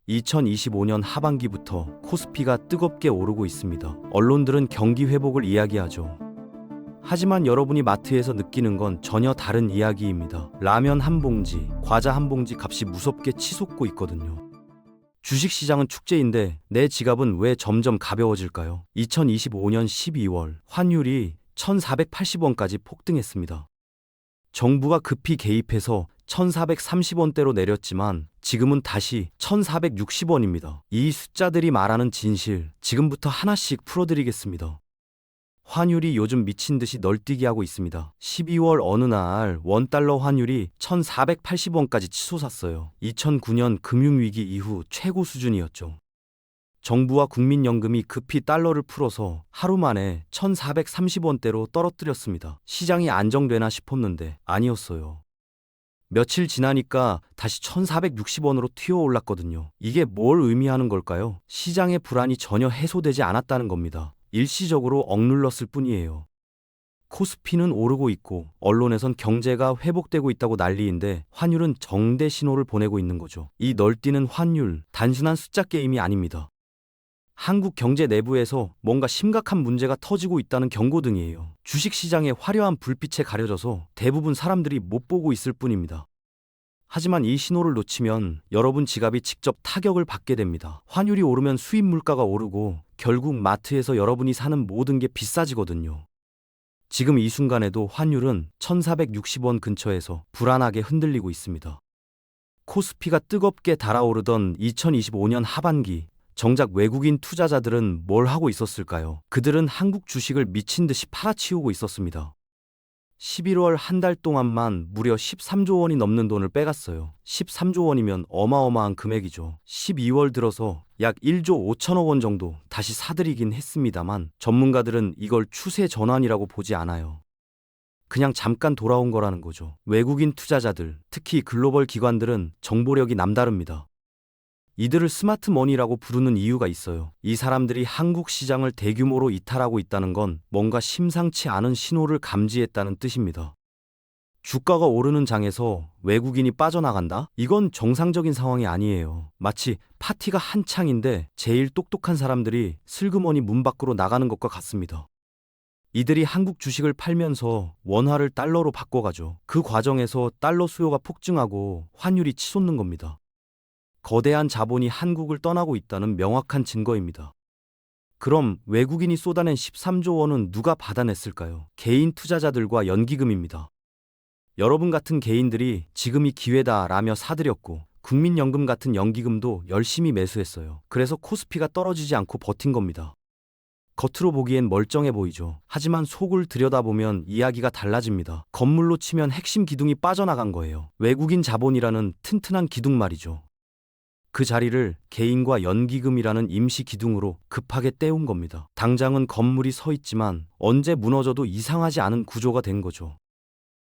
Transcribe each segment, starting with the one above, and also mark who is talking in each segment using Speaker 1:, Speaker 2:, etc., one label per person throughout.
Speaker 1: 2025년 하반기부터 코스피가 뜨겁게 오르고 있습니다. 언론들은 경기 회복을 이야기하죠. 하지만 여러분이 마트에서 느끼는 건 전혀 다른 이야기입니다. 라면 한 봉지, 과자 한 봉지 값이 무섭게 치솟고 있거든요. 주식시장은 축제인데 내 지갑은 왜 점점 가벼워질까요? 2025년 12월 환율이 1,480원까지 폭등했습니다. 정부가 급히 개입해서 1,430원대로 내렸지만 지금은 다시 1,460원입니다. 이 숫자들이 말하는 진실, 지금부터 하나씩 풀어드리겠습니다. 환율이 요즘 미친 듯이 널뛰기 하고 있습니다. 12월 어느 날 원달러 환율이 1,480원까지 치솟았어요. 2009년 금융위기 이후 최고 수준이었죠. 정부와 국민연금이 급히 달러를 풀어서 하루 만에 1,430원대로 떨어뜨렸습니다. 시장이 안정되나 싶었는데 아니었어요. 며칠 지나니까 다시 1,460원으로 튀어올랐거든요. 이게 뭘 의미하는 걸까요? 시장의 불안이 전혀 해소되지 않았다는 겁니다. 일시적으로 억눌렀을 뿐이에요. 코스피는 오르고 있고 언론에선 경제가 회복되고 있다고 난리인데 환율은 정대 신호를 보내고 있는 거죠. 이 널뛰는 환율, 단순한 숫자 게임이 아닙니다. 한국 경제 내부에서 뭔가 심각한 문제가 터지고 있다는 경고등이에요. 주식시장의 화려한 불빛에 가려져서 대부분 사람들이 못 보고 있을 뿐입니다. 하지만 이 신호를 놓치면 여러분 지갑이 직접 타격을 받게 됩니다. 환율이 오르면 수입 물가가 오르고 결국 마트에서 여러분이 사는 모든 게 비싸지거든요. 지금 이 순간에도 환율은 1,460원 근처에서 불안하게 흔들리고 있습니다. 코스피가 뜨겁게 달아오르던 2025년 하반기, 정작 외국인 투자자들은 뭘 하고 있었을까요? 그들은 한국 주식을 미친 듯이 팔아치우고 있었습니다. 11월 한 달 동안만 무려 13조 원이 넘는 돈을 빼갔어요. 13조 원이면 어마어마한 금액이죠. 12월 들어서 약 1조 5천억 원 정도 다시 사들이긴 했습니다만 전문가들은 이걸 추세 전환이라고 보지 않아요. 그냥 잠깐 돌아온 거라는 거죠. 외국인 투자자들, 특히 글로벌 기관들은 정보력이 남다릅니다. 이들을 스마트 머니라고 부르는 이유가 있어요. 이 사람들이 한국 시장을 대규모로 이탈하고 있다는 건 뭔가 심상치 않은 신호를 감지했다는 뜻입니다. 주가가 오르는 장에서 외국인이 빠져나간다? 이건 정상적인 상황이 아니에요. 마치 파티가 한창인데 제일 똑똑한 사람들이 슬그머니 문 밖으로 나가는 것과 같습니다. 이들이 한국 주식을 팔면서 원화를 달러로 바꿔가죠. 그 과정에서 달러 수요가 폭증하고 환율이 치솟는 겁니다. 거대한 자본이 한국을 떠나고 있다는 명확한 증거입니다. 그럼 외국인이 쏟아낸 13조 원은 누가 받아냈을까요? 개인 투자자들과 연기금입니다. 여러분 같은 개인들이 지금이 기회다라며 사들였고 국민연금 같은 연기금도 열심히 매수했어요. 그래서 코스피가 떨어지지 않고 버틴 겁니다. 겉으로 보기엔 멀쩡해 보이죠. 하지만 속을 들여다보면 이야기가 달라집니다. 건물로 치면 핵심 기둥이 빠져나간 거예요. 외국인 자본이라는 튼튼한 기둥 말이죠. 그 자리를 개인과 연기금이라는 임시 기둥으로 급하게 떼운 겁니다. 당장은 건물이 서 있지만 언제 무너져도 이상하지 않은 구조가 된 거죠.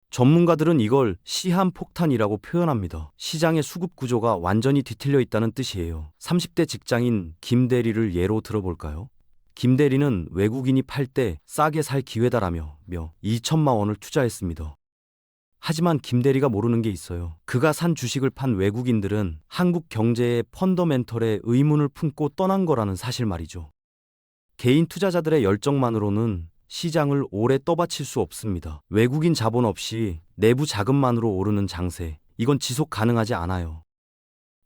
Speaker 1: 전문가들은 이걸 시한폭탄이라고 표현합니다. 시장의 수급 구조가 완전히 뒤틀려 있다는 뜻이에요. 30대 직장인 김 대리를 예로 들어볼까요? 김 대리는 외국인이 팔 때 싸게 살 기회다라며 2천만 원을 투자했습니다. 하지만 김 대리가 모르는 게 있어요. 그가 산 주식을 판 외국인들은 한국 경제의 펀더멘털에 의문을 품고 떠난 거라는 사실 말이죠. 개인 투자자들의 열정만으로는 시장을 오래 떠받칠 수 없습니다. 외국인 자본 없이 내부 자금만으로 오르는 장세, 이건 지속 가능하지 않아요.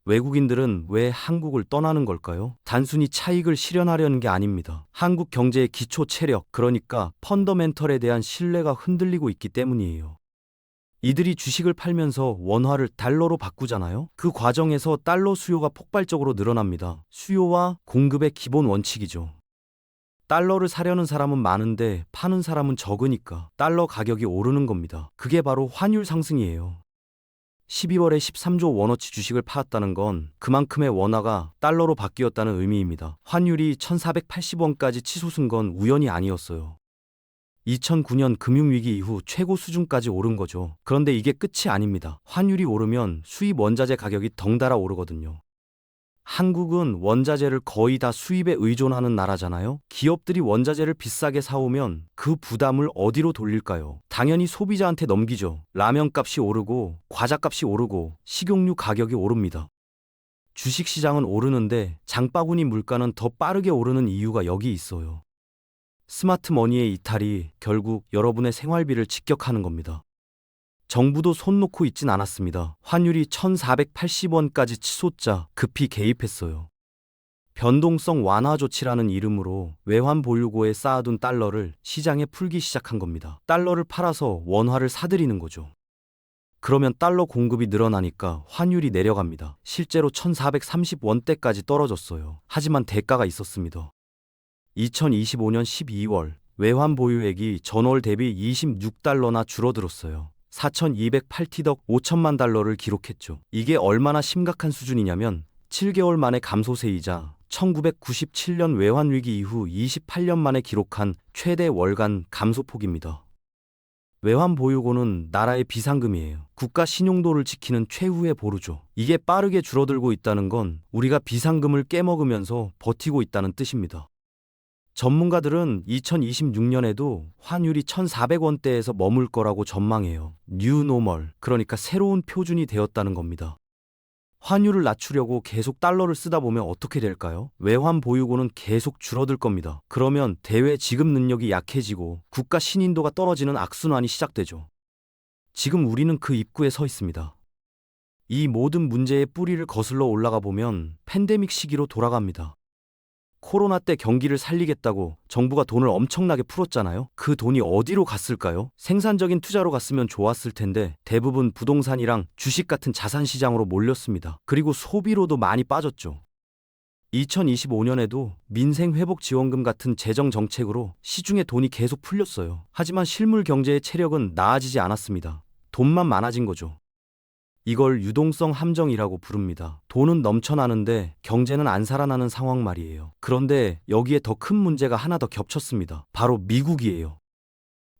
Speaker 1: 외국인들은 왜 한국을 떠나는 걸까요? 단순히 차익을 실현하려는 게 아닙니다. 한국 경제의 기초 체력, 그러니까 펀더멘털에 대한 신뢰가 흔들리고 있기 때문이에요. 이들이 주식을 팔면서 원화를 달러로 바꾸잖아요. 그 과정에서 달러 수요가 폭발적으로 늘어납니다. 수요와 공급의 기본 원칙이죠. 달러를 사려는 사람은 많은데 파는 사람은 적으니까 달러 가격이 오르는 겁니다. 그게 바로 환율 상승이에요. 12월에 13조 원어치 주식을 팔았다는 건 그만큼의 원화가 달러로 바뀌었다는 의미입니다. 환율이 1,480원까지 치솟은 건 우연이 아니었어요. 2009년 금융위기 이후 최고 수준까지 오른 거죠. 그런데 이게 끝이 아닙니다. 환율이 오르면 수입 원자재 가격이 덩달아 오르거든요. 한국은 원자재를 거의 다 수입에 의존하는 나라잖아요. 기업들이 원자재를 비싸게 사오면 그 부담을 어디로 돌릴까요? 당연히 소비자한테 넘기죠. 라면 값이 오르고 과자 값이 오르고 식용유 가격이 오릅니다. 주식시장은 오르는데 장바구니 물가는 더 빠르게 오르는 이유가 여기 있어요. 스마트 머니의 이탈이 결국 여러분의 생활비를 직격하는 겁니다. 정부도 손 놓고 있진 않았습니다. 환율이 1480원까지 치솟자 급히 개입했어요. 변동성 완화 조치라는 이름으로 외환 보유고에 쌓아둔 달러를 시장에 풀기 시작한 겁니다. 달러를 팔아서 원화를 사들이는 거죠. 그러면 달러 공급이 늘어나니까 환율이 내려갑니다. 실제로 1430원대까지 떨어졌어요. 하지만 대가가 있었습니다. 2025년 12월 외환 보유액이 전월 대비 26달러나 줄어들었어요. 4208티덕 5천만 달러를 기록했죠. 이게 얼마나 심각한 수준이냐면 7개월 만에 감소세이자 1997년 외환위기 이후 28년 만에 기록한 최대 월간 감소폭입니다. 외환 보유고는 나라의 비상금이에요. 국가 신용도를 지키는 최후의 보루죠. 이게 빠르게 줄어들고 있다는 건 우리가 비상금을 깨먹으면서 버티고 있다는 뜻입니다. 전문가들은 2026년에도 환율이 1,400원대에서 머물 거라고 전망해요. 뉴 노멀, 그러니까 새로운 표준이 되었다는 겁니다. 환율을 낮추려고 계속 달러를 쓰다 보면 어떻게 될까요? 외환 보유고는 계속 줄어들 겁니다. 그러면 대외 지급 능력이 약해지고 국가 신인도가 떨어지는 악순환이 시작되죠. 지금 우리는 그 입구에 서 있습니다. 이 모든 문제의 뿌리를 거슬러 올라가 보면 팬데믹 시기로 돌아갑니다. 코로나 때 경기를 살리겠다고 정부가 돈을 엄청나게 풀었잖아요. 그 돈이 어디로 갔을까요? 생산적인 투자로 갔으면 좋았을 텐데 대부분 부동산이랑 주식 같은 자산 시장으로 몰렸습니다. 그리고 소비로도 많이 빠졌죠. 2025년에도 민생회복지원금 같은 재정 정책으로 시중에 돈이 계속 풀렸어요. 하지만 실물 경제의 체력은 나아지지 않았습니다. 돈만 많아진 거죠. 이걸 유동성 함정이라고 부릅니다. 돈은 넘쳐나는데 경제는 안 살아나는 상황 말이에요. 그런데 여기에 더 큰 문제가 하나 더 겹쳤습니다. 바로 미국이에요.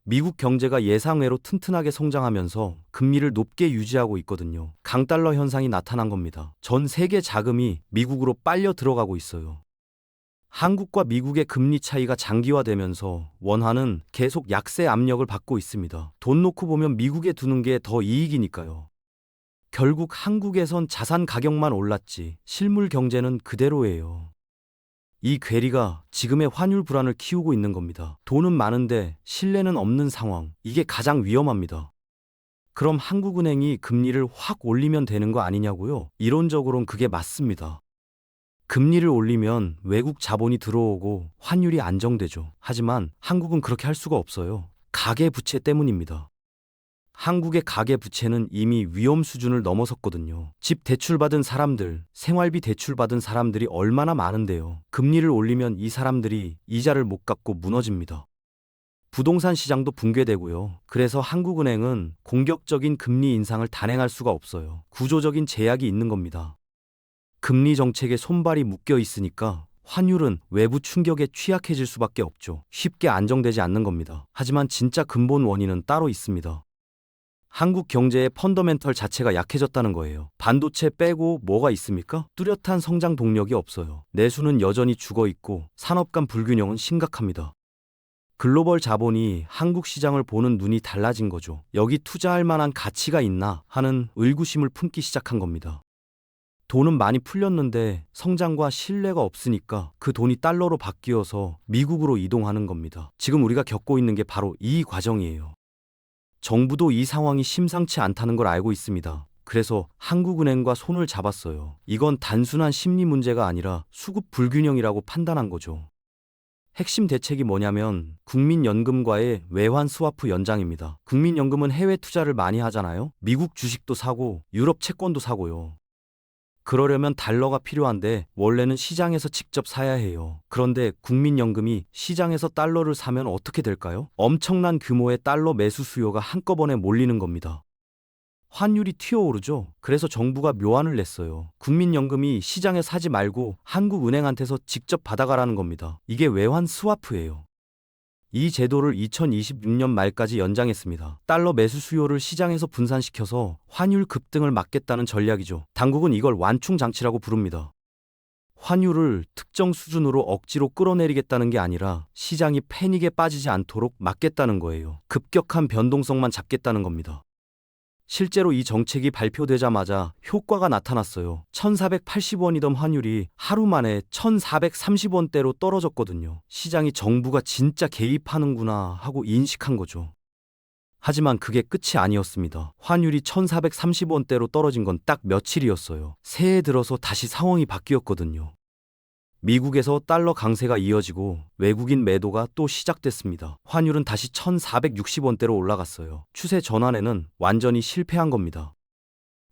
Speaker 1: 미국 경제가 예상외로 튼튼하게 성장하면서 금리를 높게 유지하고 있거든요. 강달러 현상이 나타난 겁니다. 전 세계 자금이 미국으로 빨려 들어가고 있어요. 한국과 미국의 금리 차이가 장기화되면서 원화는 계속 약세 압력을 받고 있습니다. 돈 놓고 보면 미국에 두는 게 더 이익이니까요. 결국 한국에선 자산 가격만 올랐지 실물 경제는 그대로예요. 이 괴리가 지금의 환율 불안을 키우고 있는 겁니다. 돈은 많은데 신뢰는 없는 상황. 이게 가장 위험합니다. 그럼 한국은행이 금리를 확 올리면 되는 거 아니냐고요? 이론적으론 그게 맞습니다. 금리를 올리면 외국 자본이 들어오고 환율이 안정되죠. 하지만 한국은 그렇게 할 수가 없어요. 가계부채 때문입니다. 한국의 가계부채는 이미 위험 수준을 넘어섰거든요. 집 대출받은 사람들, 생활비 대출받은 사람들이 얼마나 많은데요. 금리를 올리면 이 사람들이 이자를 못 갚고 무너집니다. 부동산 시장도 붕괴되고요. 그래서 한국은행은 공격적인 금리 인상을 단행할 수가 없어요. 구조적인 제약이 있는 겁니다. 금리 정책에 손발이 묶여 있으니까 환율은 외부 충격에 취약해질 수밖에 없죠. 쉽게 안정되지 않는 겁니다. 하지만 진짜 근본 원인은 따로 있습니다. 한국 경제의 펀더멘털 자체가 약해졌다는 거예요. 반도체 빼고 뭐가 있습니까? 뚜렷한 성장 동력이 없어요. 내수는 여전히 죽어 있고 산업 간 불균형은 심각합니다. 글로벌 자본이 한국 시장을 보는 눈이 달라진 거죠. 여기 투자할 만한 가치가 있나 하는 의구심을 품기 시작한 겁니다. 돈은 많이 풀렸는데 성장과 신뢰가 없으니까 그 돈이 달러로 바뀌어서 미국으로 이동하는 겁니다. 지금 우리가 겪고 있는 게 바로 이 과정이에요. 정부도 이 상황이 심상치 않다는 걸 알고 있습니다. 그래서 한국은행과 손을 잡았어요. 이건 단순한 심리 문제가 아니라 수급 불균형이라고 판단한 거죠. 핵심 대책이 뭐냐면 국민연금과의 외환 스와프 연장입니다. 국민연금은 해외 투자를 많이 하잖아요. 미국 주식도 사고 유럽 채권도 사고요. 그러려면 달러가 필요한데 원래는 시장에서 직접 사야 해요. 그런데 국민연금이 시장에서 달러를 사면 어떻게 될까요? 엄청난 규모의 달러 매수 수요가 한꺼번에 몰리는 겁니다. 환율이 튀어오르죠. 그래서 정부가 묘안을 냈어요. 국민연금이 시장에 사지 말고 한국은행한테서 직접 받아가라는 겁니다. 이게 외환 스와프예요. 이 제도를 2026년 말까지 연장했습니다. 달러 매수 수요를 시장에서 분산시켜서 환율 급등을 막겠다는 전략이죠. 당국은 이걸 완충 장치라고 부릅니다. 환율을 특정 수준으로 억지로 끌어내리겠다는 게 아니라 시장이 패닉에 빠지지 않도록 막겠다는 거예요. 급격한 변동성만 잡겠다는 겁니다. 실제로 이 정책이 발표되자마자 효과가 나타났어요. 1,480원이던 환율이 하루 만에 1,430원대로 떨어졌거든요. 시장이 정부가 진짜 개입하는구나 하고 인식한 거죠. 하지만 그게 끝이 아니었습니다. 환율이 1,430원대로 떨어진 건 딱 며칠이었어요. 새해 들어서 다시 상황이 바뀌었거든요. 미국에서 달러 강세가 이어지고 외국인 매도가 또 시작됐습니다. 환율은 다시 1,460원대로 올라갔어요. 추세 전환에는 완전히 실패한 겁니다.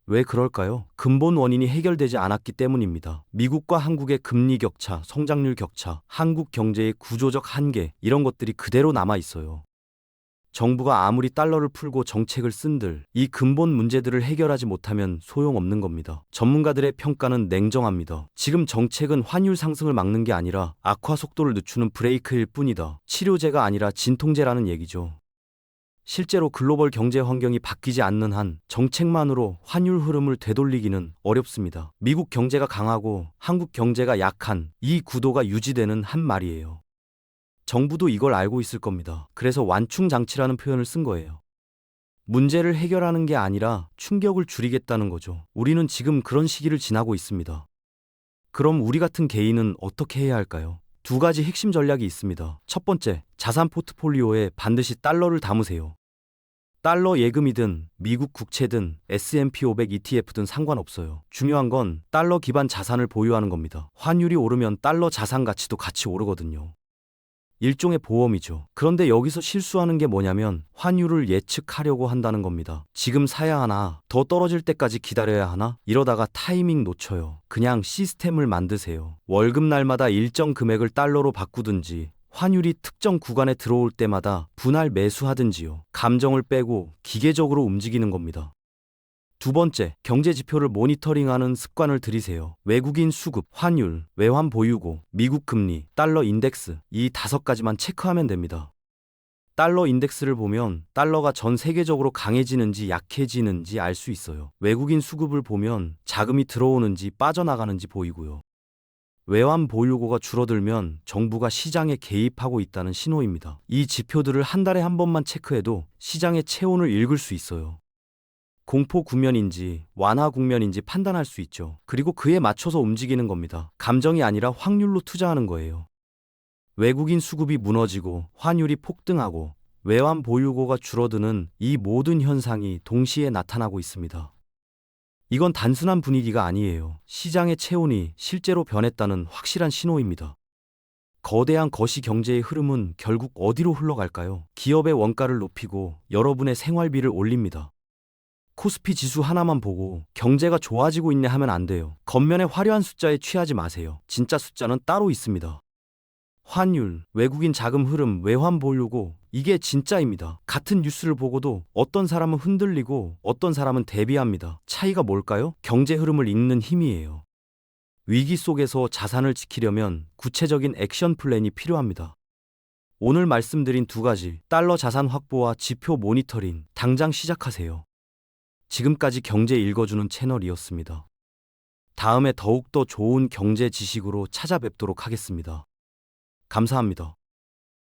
Speaker 1: 왜 그럴까요? 근본 원인이 해결되지 않았기 때문입니다. 미국과 한국의 금리 격차, 성장률 격차, 한국 경제의 구조적 한계, 이런 것들이 그대로 남아 있어요. 정부가 아무리 달러를 풀고 정책을 쓴들 이 근본 문제들을 해결하지 못하면 소용없는 겁니다. 전문가들의 평가는 냉정합니다. 지금 정책은 환율 상승을 막는 게 아니라 악화 속도를 늦추는 브레이크일 뿐이다. 치료제가 아니라 진통제라는 얘기죠. 실제로 글로벌 경제 환경이 바뀌지 않는 한 정책만으로 환율 흐름을 되돌리기는 어렵습니다. 미국 경제가 강하고 한국 경제가 약한 이 구도가 유지되는 한 말이에요. 정부도 이걸 알고 있을 겁니다. 그래서 완충장치라는 표현을 쓴 거예요. 문제를 해결하는 게 아니라 충격을 줄이겠다는 거죠. 우리는 지금 그런 시기를 지나고 있습니다. 그럼 우리 같은 개인은 어떻게 해야 할까요? 두 가지 핵심 전략이 있습니다. 첫 번째, 자산 포트폴리오에 반드시 달러를 담으세요. 달러 예금이든 미국 국채든 S&P 500 ETF든 상관없어요. 중요한 건 달러 기반 자산을 보유하는 겁니다. 환율이 오르면 달러 자산 가치도 같이 오르거든요. 일종의 보험이죠. 그런데 여기서 실수하는 게 뭐냐면 환율을 예측하려고 한다는 겁니다. 지금 사야 하나, 더 떨어질 때까지 기다려야 하나? 이러다가 타이밍 놓쳐요. 그냥 시스템을 만드세요. 월급 날마다 일정 금액을 달러로 바꾸든지 환율이 특정 구간에 들어올 때마다 분할 매수하든지요. 감정을 빼고 기계적으로 움직이는 겁니다. 두 번째, 경제 지표를 모니터링하는 습관을 들이세요. 외국인 수급, 환율, 외환 보유고, 미국 금리, 달러 인덱스, 이 5가지만 체크하면 됩니다. 달러 인덱스를 보면 달러가 전 세계적으로 강해지는지 약해지는지 알 수 있어요. 외국인 수급을 보면 자금이 들어오는지 빠져나가는지 보이고요. 외환 보유고가 줄어들면 정부가 시장에 개입하고 있다는 신호입니다. 이 지표들을 한 달에 한 번만 체크해도 시장의 체온을 읽을 수 있어요. 공포 국면인지 완화 국면인지 판단할 수 있죠. 그리고 그에 맞춰서 움직이는 겁니다. 감정이 아니라 확률로 투자하는 거예요. 외국인 수급이 무너지고 환율이 폭등하고 외환 보유고가 줄어드는 이 모든 현상이 동시에 나타나고 있습니다. 이건 단순한 분위기가 아니에요. 시장의 체온이 실제로 변했다는 확실한 신호입니다. 거대한 거시 경제의 흐름은 결국 어디로 흘러갈까요? 기업의 원가를 높이고 여러분의 생활비를 올립니다. 코스피 지수 하나만 보고 경제가 좋아지고 있네 하면 안 돼요. 겉면의 화려한 숫자에 취하지 마세요. 진짜 숫자는 따로 있습니다. 환율, 외국인 자금 흐름, 외환 보유고, 이게 진짜입니다. 같은 뉴스를 보고도 어떤 사람은 흔들리고 어떤 사람은 대비합니다. 차이가 뭘까요? 경제 흐름을 읽는 힘이에요. 위기 속에서 자산을 지키려면 구체적인 액션 플랜이 필요합니다. 오늘 말씀드린 두 가지, 달러 자산 확보와 지표 모니터링, 당장 시작하세요. 지금까지 경제 읽어주는 채널이었습니다. 다음에 더욱더 좋은 경제 지식으로 찾아뵙도록 하겠습니다. 감사합니다.